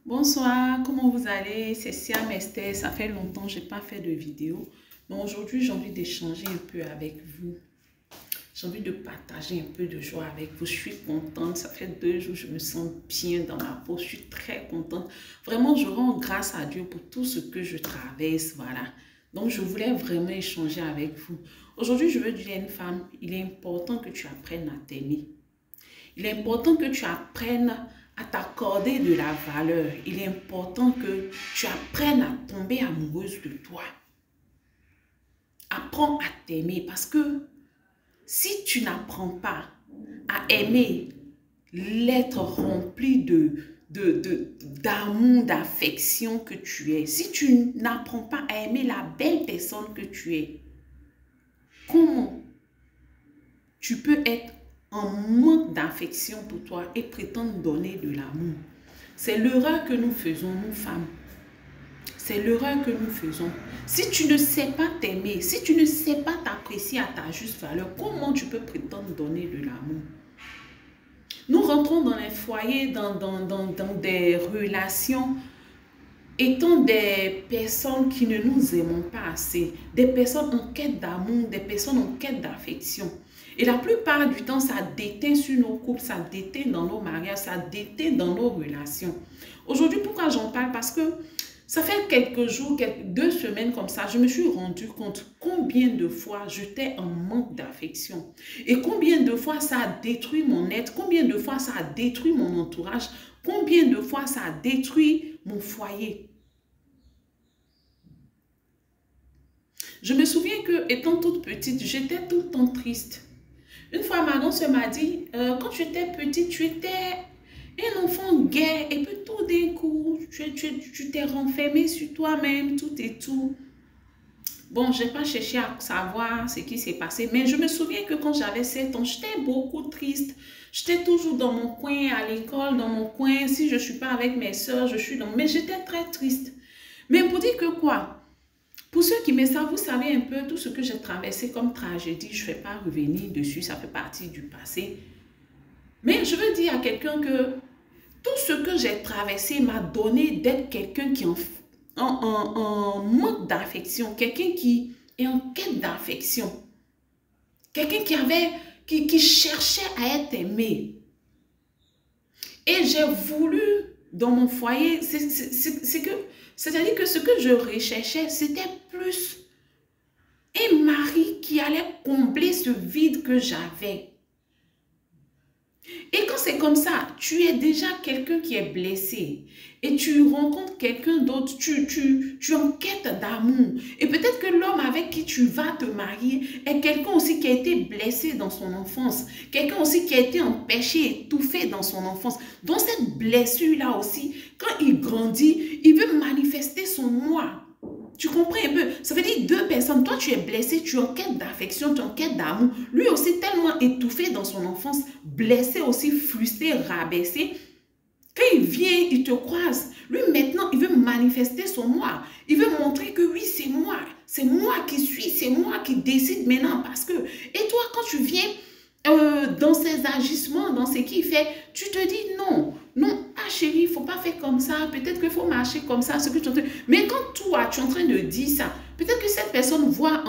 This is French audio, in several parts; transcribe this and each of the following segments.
Bonsoir, comment vous allez? C'est Siam Esther, ça fait longtemps que je n'ai pas fait de vidéo. Mais aujourd'hui, j'ai envie d'échanger un peu avec vous. J'ai envie de partager un peu de joie avec vous. Je suis contente, ça fait 2 jours, je me sens bien dans ma peau. Je suis très contente. Vraiment, je rends grâce à Dieu pour tout ce que je traverse, voilà. Donc, je voulais vraiment échanger avec vous. Aujourd'hui, je veux dire à une femme, il est important que tu apprennes à t'aimer. Il est important que tu apprennes à t'accorder de la valeur. Il est important que tu apprennes à tomber amoureuse de toi. Apprends à t'aimer parce que si tu n'apprends pas à aimer l'être rempli d'amour, d'affection que tu es, si tu n'apprends pas à aimer la belle personne que tu es, comment tu peux être en manque d'affection pour toi et prétendre donner de l'amour? C'est l'erreur que nous faisons, nous femmes. C'est l'erreur que nous faisons. Si tu ne sais pas t'aimer, si tu ne sais pas t'apprécier à ta juste valeur, comment tu peux prétendre donner de l'amour? Nous rentrons dans les foyers, dans des relations, étant des personnes qui ne nous aimons pas assez, des personnes en quête d'amour, des personnes en quête d'affection. Et la plupart du temps, ça déteint sur nos couples, ça déteint dans nos mariages, ça déteint dans nos relations. Aujourd'hui, pourquoi j'en parle? Parce que ça fait quelques jours, 2 semaines comme ça, je me suis rendu compte combien de fois j'étais en manque d'affection. Et combien de fois ça a détruit mon être, combien de fois ça a détruit mon entourage, combien de fois ça a détruit mon foyer. Je me souviens que, étant toute petite, j'étais tout le temps triste. Une fois, ma soeur m'a dit, quand tu étais petite, tu étais un enfant gai et puis tout d'un coup, tu t'es renfermé sur toi-même, tout et tout. Bon, je n'ai pas cherché à savoir ce qui s'est passé, mais je me souviens que quand j'avais 7 ans, j'étais beaucoup triste. J'étais toujours dans mon coin à l'école, dans mon coin. Si je ne suis pas avec mes soeurs, je suis dans... Mais j'étais très triste. Mais pour dire que quoi? Pour ceux qui me savent, vous savez un peu tout ce que j'ai traversé comme tragédie. Je ne vais pas revenir dessus, ça fait partie du passé. Mais je veux dire à quelqu'un que tout ce que j'ai traversé m'a donné d'être quelqu'un qui est en manque d'affection, quelqu'un qui est en quête d'affection, quelqu'un qui cherchait à être aimé. Et j'ai voulu, dans mon foyer, c'est-à-dire que ce que je recherchais, c'était plus un mari qui allait combler ce vide que j'avais. Et quand c'est comme ça, tu es déjà quelqu'un qui est blessé et tu rencontres quelqu'un d'autre, tu es en quête d'amour. Et peut-être que l'homme avec qui tu vas te marier est quelqu'un aussi qui a été blessé dans son enfance, quelqu'un aussi qui a été empêché, étouffé dans son enfance. Dans cette blessure-là aussi, quand il grandit, il veut manifester son moi. Tu comprends un peu? Ça veut dire 2 personnes. Toi, tu es blessé, tu es en quête d'affection, tu es en quête d'amour. Lui aussi, tellement étouffé dans son enfance, blessé aussi, frustré, rabaissé. Quand il vient, il te croise. Lui, maintenant, il veut manifester son moi. Il veut montrer que oui, c'est moi. C'est moi qui suis, c'est moi qui décide maintenant. Parce que, et toi, quand tu viens dans ses agissements, dans ce qu'il fait, tu te dis non. Non, ah chérie, il ne faut pas faire comme ça. Peut-être qu'il faut marcher comme ça. Ce que tu Mais quand toi, tu es en train de dire ça, peut-être que cette personne voit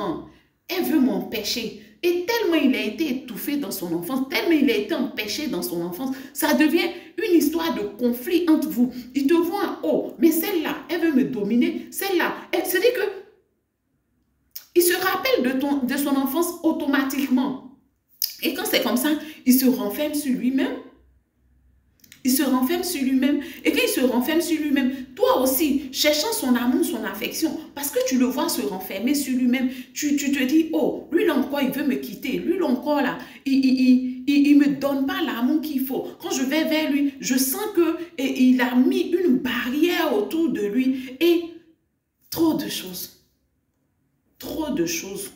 elle veut m'empêcher. Et tellement il a été étouffé dans son enfance, tellement il a été empêché dans son enfance, ça devient une histoire de conflit entre vous. Il te voit en haut, mais celle-là, elle veut me dominer. Celle-là, c'est-à-dire que il se rappelle de son enfance automatiquement. Et quand c'est comme ça, il se renferme sur lui-même. Il se renferme sur lui-même. Et quand il se renferme sur lui-même, toi aussi, cherchant son amour, son affection, parce que tu le vois se renfermer sur lui-même, tu te dis, oh, lui là encore, il veut me quitter. Lui là encore, là, il me donne pas l'amour qu'il faut. Quand je vais vers lui, je sens qu'il a mis une barrière autour de lui. Et trop de choses. Trop de choses.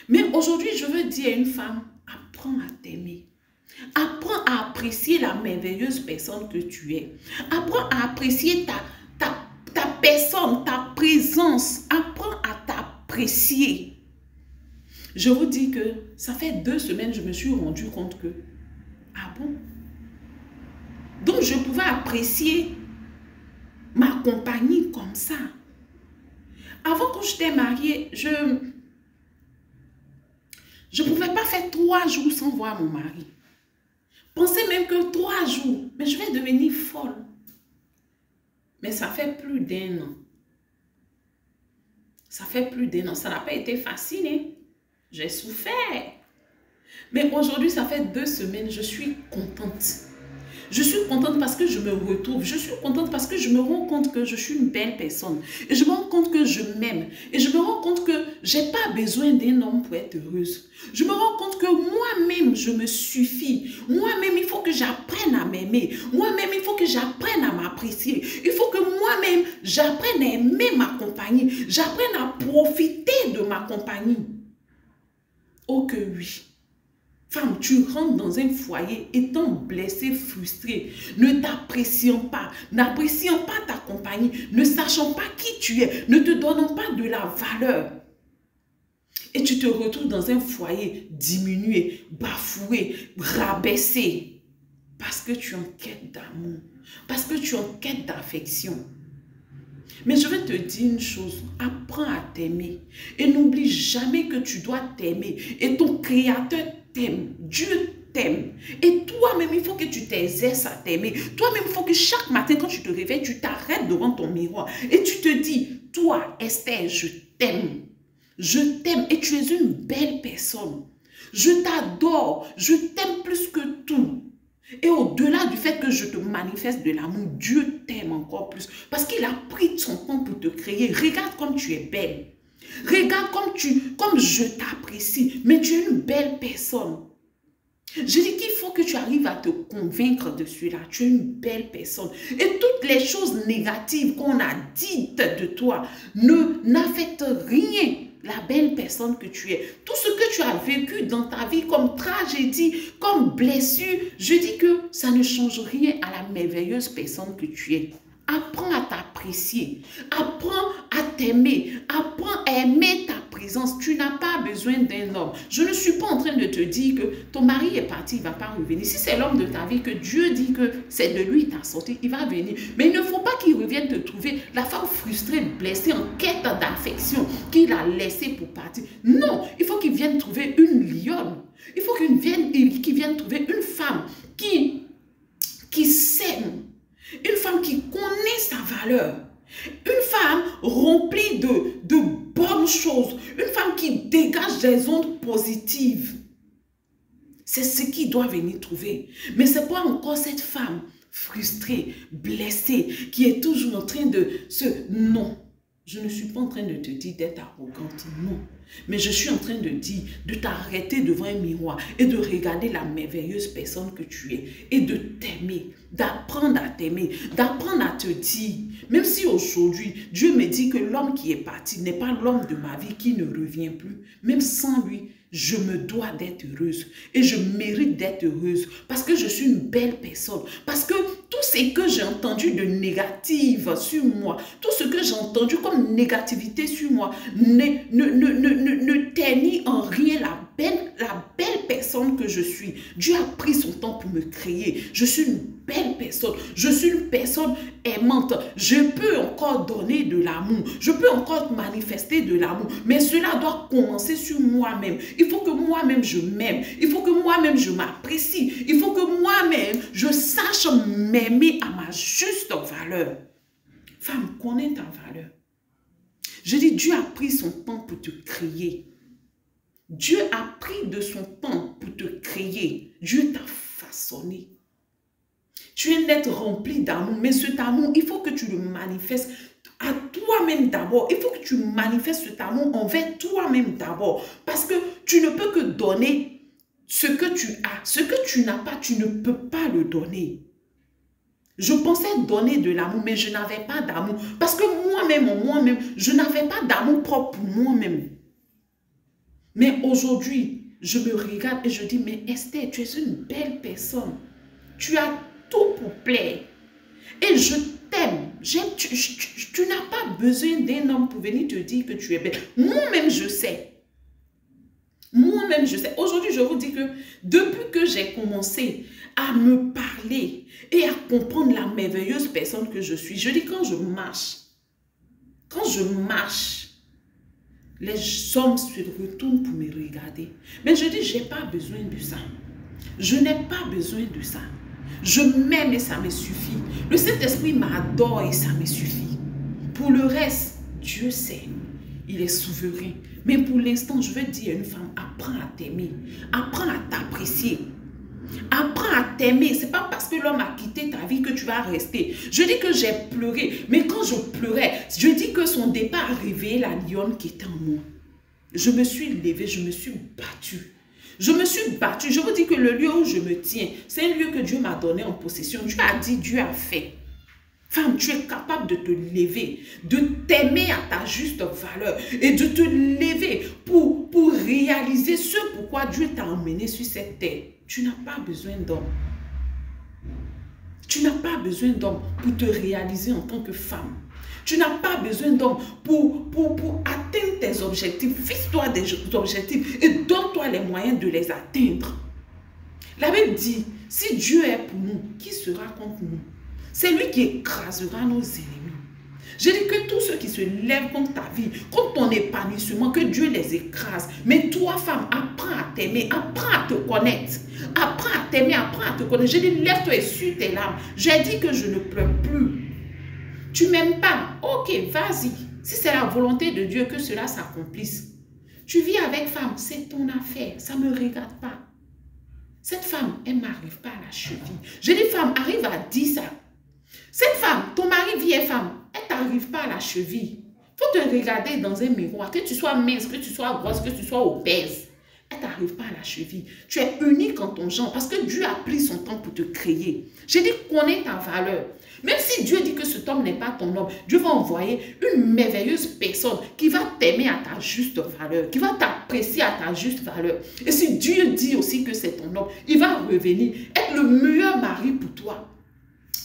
Mais aujourd'hui, je veux dire à une femme, apprends à t'aimer. Apprends à apprécier la merveilleuse personne que tu es. Apprends à apprécier ta personne, ta présence. Apprends à t'apprécier. Je vous dis que ça fait 2 semaines, je me suis rendu compte que, ah bon? Donc je pouvais apprécier m'accompagner comme ça. Avant, quand j'étais mariée, je ne pouvais pas faire 3 jours sans voir mon mari. Pensez même que 3 jours, mais je vais devenir folle. Mais ça fait plus d'1 an. Ça fait plus d'1 an. Ça n'a pas été facile, hein? J'ai souffert. Mais aujourd'hui, ça fait 2 semaines, je suis contente. Je suis contente parce que je me retrouve. Je suis contente parce que je me rends compte que je suis une belle personne. Et je me rends compte que je m'aime. Et je me rends compte que je n'ai pas besoin d'un homme pour être heureuse. Je me rends compte que moi-même, je me suffis. Moi-même, il faut que j'apprenne à m'aimer. Moi-même, il faut que j'apprenne à m'apprécier. Il faut que moi-même, j'apprenne à aimer ma compagnie. J'apprenne à profiter de ma compagnie. Oh que oui. Femme, tu rentres dans un foyer étant blessée, frustrée, ne t'appréciant pas, n'appréciant pas ta compagnie, ne sachant pas qui tu es, ne te donnant pas de la valeur. Et tu te retrouves dans un foyer diminué, bafoué, rabaissé, parce que tu es en quête d'amour, parce que tu es en quête d'affection. Mais je vais te dire une chose, apprends à t'aimer et n'oublie jamais que tu dois t'aimer et ton Créateur t'aime, Dieu t'aime. Et toi-même, il faut que tu t'exerces à t'aimer. Toi-même, il faut que chaque matin, quand tu te réveilles, tu t'arrêtes devant ton miroir et tu te dis, toi, Esther, je t'aime. Je t'aime et tu es une belle personne. Je t'adore, je t'aime plus que tout. Et au-delà du fait que je te manifeste de l'amour, Dieu t'aime encore plus. Parce qu'il a pris son temps pour te créer. Regarde comme tu es belle. Regarde comme je t'apprécie. Mais tu es une belle personne. Je dis qu'il faut que tu arrives à te convaincre de cela. Tu es une belle personne. Et toutes les choses négatives qu'on a dites de toi n'affectent rien la belle personne que tu es. Tout ce que tu as vécu dans ta vie comme tragédie, comme blessure, je dis que ça ne change rien à la merveilleuse personne que tu es. Apprends à t'apprécier, apprends à t'aimer, apprends à aimer ta présence. Tu n'as pas besoin d'un homme. Je ne suis pas en train de te dire que ton mari est parti, il ne va pas revenir. Si c'est l'homme de ta vie, que Dieu dit que c'est de lui ta sortie, il va venir. Mais il ne faut pas qu'il revienne te trouver la femme frustrée, blessée, en quête d'affection, qu'il a laissée pour partir. Non, il faut qu'il vienne trouver une lionne. Il faut qu'il vienne trouver une femme qui s'aime. Une femme qui connaît sa valeur. Une femme remplie de bonnes choses. Une femme qui dégage des ondes positives. C'est ce qu'il doit venir trouver. Mais ce n'est pas encore cette femme frustrée, blessée, qui est toujours en train de se... Non, je ne suis pas en train de te dire d'être arrogante, non. Mais je suis en train de dire de t'arrêter devant un miroir et de regarder la merveilleuse personne que tu es et de t'aimer, d'apprendre à t'aimer, d'apprendre à te dire, même si aujourd'hui, Dieu me dit que l'homme qui est parti n'est pas l'homme de ma vie qui ne revient plus, même sans lui, je me dois d'être heureuse et je mérite d'être heureuse parce que je suis une belle personne, parce que tout ce que j'ai entendu de négatif sur moi, tout ce que j'ai entendu comme négativité sur moi ne ternit en rien la belle personne que je suis. Dieu a pris son temps pour me créer. Je suis une belle personne. Je suis une personne aimante. Je peux encore donner de l'amour. Je peux encore manifester de l'amour. Mais cela doit commencer sur moi-même. Il faut que moi-même je m'aime. Il faut que moi-même je m'apprécie. Il faut que moi-même je sache m'aimer à ma juste valeur. Femme, connais ta valeur. Je dis, Dieu a pris son temps pour te créer. Dieu a pris de son temps pour te créer. Dieu t'a façonné. Tu es un être rempli d'amour, mais cet amour, il faut que tu le manifestes à toi-même d'abord. Il faut que tu manifestes cet amour envers toi-même d'abord. Parce que tu ne peux que donner ce que tu as. Ce que tu n'as pas, tu ne peux pas le donner. Je pensais donner de l'amour, mais je n'avais pas d'amour. Parce que moi-même, je n'avais pas d'amour propre pour moi-même. Mais aujourd'hui, je me regarde et je dis, mais Esther, tu es une belle personne. Tu as tout pour plaire. Et je t'aime. Tu n'as pas besoin d'un homme pour venir te dire que tu es belle. Moi-même, je sais. Moi-même, je sais. Aujourd'hui, je vous dis que depuis que j'ai commencé à me parler et à comprendre la merveilleuse personne que je suis. Je dis quand je marche, les hommes se retournent pour me regarder. Mais je dis, je n'ai pas besoin de ça. Je n'ai pas besoin de ça. Je m'aime et ça me suffit. Le Saint-Esprit m'adore et ça me suffit. Pour le reste, Dieu sait. Il est souverain. Mais pour l'instant, je veux dire à une femme, apprends à t'aimer. Apprends à t'apprécier. Apprends à t'aimer. Ce n'est pas parce que l'homme a quitté ta vie que tu vas rester. Je dis que j'ai pleuré. Mais quand je pleurais, je dis que son départ a réveillé la lionne qui était en moi. Je me suis levée, je me suis battue. Je me suis battue. Je vous dis que le lieu où je me tiens, c'est un lieu que Dieu m'a donné en possession. Dieu a dit, Dieu a fait. Femme, tu es capable de te lever, de t'aimer à ta juste valeur et de te lever pour réaliser ce pourquoi Dieu t'a emmené sur cette terre. Tu n'as pas besoin d'homme. Tu n'as pas besoin d'homme pour te réaliser en tant que femme. Tu n'as pas besoin d'homme pour atteindre tes objectifs. Fixe-toi des objectifs et donne-toi les moyens de les atteindre. La Bible dit, si Dieu est pour nous, qui sera contre nous? C'est lui qui écrasera nos ennemis. Je dis que tous ceux qui se lèvent contre ta vie, contre ton épanouissement, que Dieu les écrase. Mais toi, femme, apprends à t'aimer, apprends à te connaître. Apprends à t'aimer, apprends à te connaître. Je dis, lève-toi et suis tes larmes. J'ai dit que je ne pleure plus. Tu ne m'aimes pas? Ok, vas-y. Si c'est la volonté de Dieu que cela s'accomplisse. Tu vis avec femme, c'est ton affaire. Ça ne me regarde pas. Cette femme, elle ne m'arrive pas à la cheville. Je dis, femme, arrive à dire ça. Cette femme, ton mari vieille femme, elle ne t'arrive pas à la cheville. Il faut te regarder dans un miroir, que tu sois mince, que tu sois grosse, que tu sois obèse. Elle ne t'arrive pas à la cheville. Tu es unique en ton genre parce que Dieu a pris son temps pour te créer. J'ai dit, connais ta valeur. Même si Dieu dit que cet homme n'est pas ton homme, Dieu va envoyer une merveilleuse personne qui va t'aimer à ta juste valeur, qui va t'apprécier à ta juste valeur. Et si Dieu dit aussi que c'est ton homme, il va revenir, être le meilleur mari pour toi.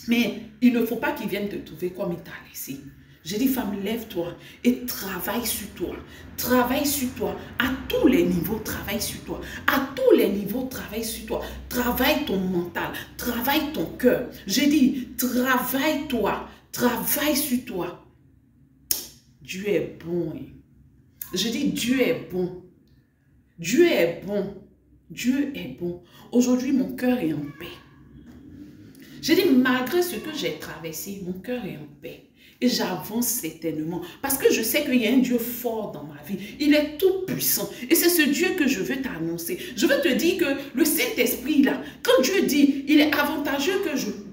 Mais il ne faut pas qu'il vienne te trouver comme il t'a laissé. J'ai dit, femme, lève-toi et travaille sur toi. Travaille sur toi. À tous les niveaux, travaille sur toi. À tous les niveaux, travaille sur toi. Travaille ton mental. Travaille ton cœur. J'ai dit, travaille-toi. Travaille sur toi. Dieu est bon. Je dis, Dieu est bon. Dieu est bon. Dieu est bon. Aujourd'hui, mon cœur est en paix. J'ai dit, malgré ce que j'ai traversé, mon cœur est en paix. Et j'avance certainement. Parce que je sais qu'il y a un Dieu fort dans ma vie. Il est tout puissant. Et c'est ce Dieu que je veux t'annoncer. Je veux te dire que le Saint-Esprit, là, quand Dieu dit, il est avantageux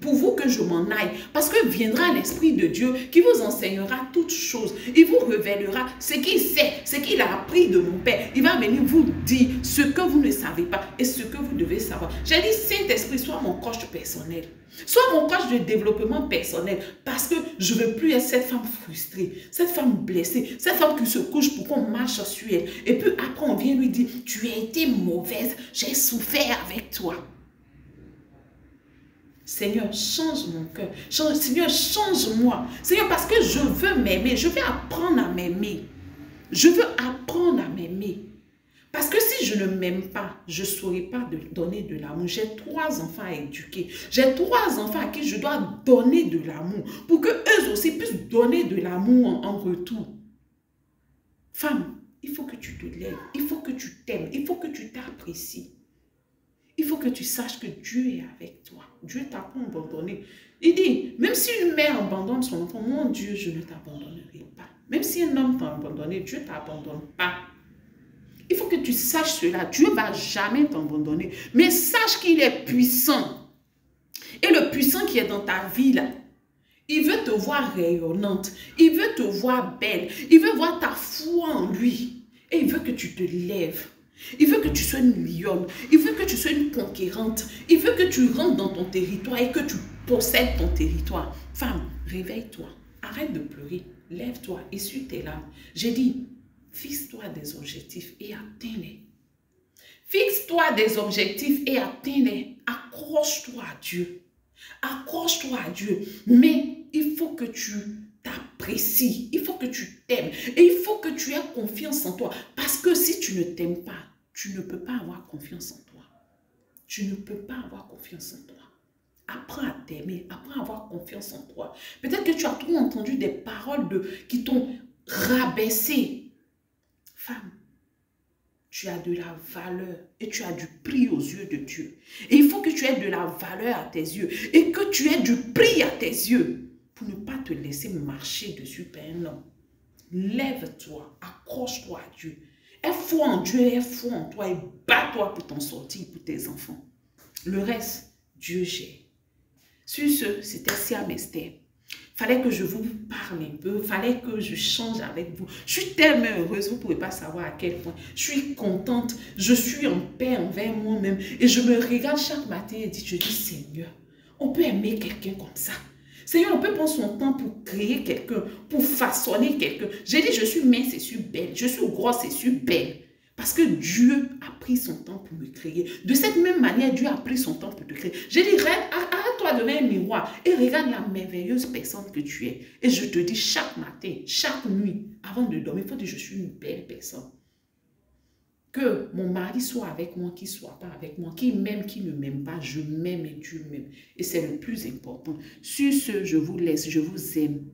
pour vous que je m'en aille. Parce que viendra l'Esprit de Dieu qui vous enseignera toutes choses. Il vous révélera ce qu'il sait, ce qu'il a appris de mon Père. Il va venir vous dire ce que vous ne savez pas et ce que vous devez savoir. J'ai dit, Saint-Esprit, sois mon coach personnel. Sois mon coach de développement personnel parce que je ne veux plus être cette femme frustrée, cette femme blessée, cette femme qui se couche pour qu'on marche sur elle. Et puis après, on vient lui dire, tu as été mauvaise, j'ai souffert avec toi. Seigneur, change mon cœur. Seigneur, change-moi. Seigneur, parce que je veux m'aimer, je veux apprendre à m'aimer. Je veux apprendre à m'aimer. Parce que si je ne m'aime pas, je ne saurais pas donner de l'amour. J'ai 3 enfants à éduquer. J'ai 3 enfants à qui je dois donner de l'amour. Pour qu'eux aussi puissent donner de l'amour en retour. Femme, il faut que tu te lèves. Il faut que tu t'aimes. Il faut que tu t'apprécies. Il faut que tu saches que Dieu est avec toi. Dieu t'a pas abandonné. Il dit, même si une mère abandonne son enfant, mon Dieu, je ne t'abandonnerai pas. Même si un homme t'a abandonné, Dieu ne t'abandonne pas. Il faut que tu saches cela. Dieu ne va jamais t'abandonner. Mais sache qu'il est puissant. Et le puissant qui est dans ta vie, là, il veut te voir rayonnante. Il veut te voir belle. Il veut voir ta foi en lui. Et il veut que tu te lèves. Il veut que tu sois une lionne. Il veut que tu sois une conquérante. Il veut que tu rentres dans ton territoire et que tu possèdes ton territoire. Femme, réveille-toi. Arrête de pleurer. Lève-toi. Essuie tes larmes. J'ai dit, fixe-toi des objectifs et atteins-les. Fixe-toi des objectifs et atteins-les. Accroche-toi à Dieu. Accroche-toi à Dieu. Mais il faut que tu t'apprécies. Il faut que tu t'aimes. Et il faut que tu aies confiance en toi. Parce que si tu ne t'aimes pas, tu ne peux pas avoir confiance en toi. tu ne peux pas avoir confiance en toi. Apprends à t'aimer, apprends à avoir confiance en toi. Peut-être que tu as trop entendu des paroles qui t'ont rabaissé. Femme, tu as de la valeur et tu as du prix aux yeux de Dieu. Et il faut que tu aies de la valeur à tes yeux et que tu aies du prix à tes yeux pour ne pas te laisser marcher dessus par un homme. Lève-toi, accroche-toi à Dieu. Aie foi en Dieu, aie foi en toi et bats-toi pour t'en sortir pour tes enfants. Le reste, Dieu gère. Sur ce, c'était Siam Esther. Fallait que je vous parle un peu, fallait que je change avec vous. Je suis tellement heureuse, vous ne pouvez pas savoir à quel point. Je suis contente, je suis en paix envers moi-même. Et je me regarde chaque matin et je dis, Seigneur, on peut aimer quelqu'un comme ça. Seigneur, on peut prendre son temps pour créer quelqu'un, pour façonner quelqu'un. J'ai dit, je suis mince et je suis belle, je suis grosse et je suis belle. Parce que Dieu a pris son temps pour me créer. De cette même manière, Dieu a pris son temps pour te créer. J'ai dit, arrête-toi devant un miroir et regarde la merveilleuse personne que tu es. Et je te dis chaque matin, chaque nuit, avant de dormir, il faut dire, je suis une belle personne. Que mon mari soit avec moi, qu'il ne soit pas avec moi, qu'il m'aime, qu'il ne m'aime pas, je m'aime et Dieu m'aime. Et c'est le plus important. Sur ce, je vous laisse, je vous aime.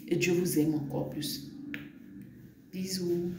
Et Dieu vous aime encore plus. Bisous.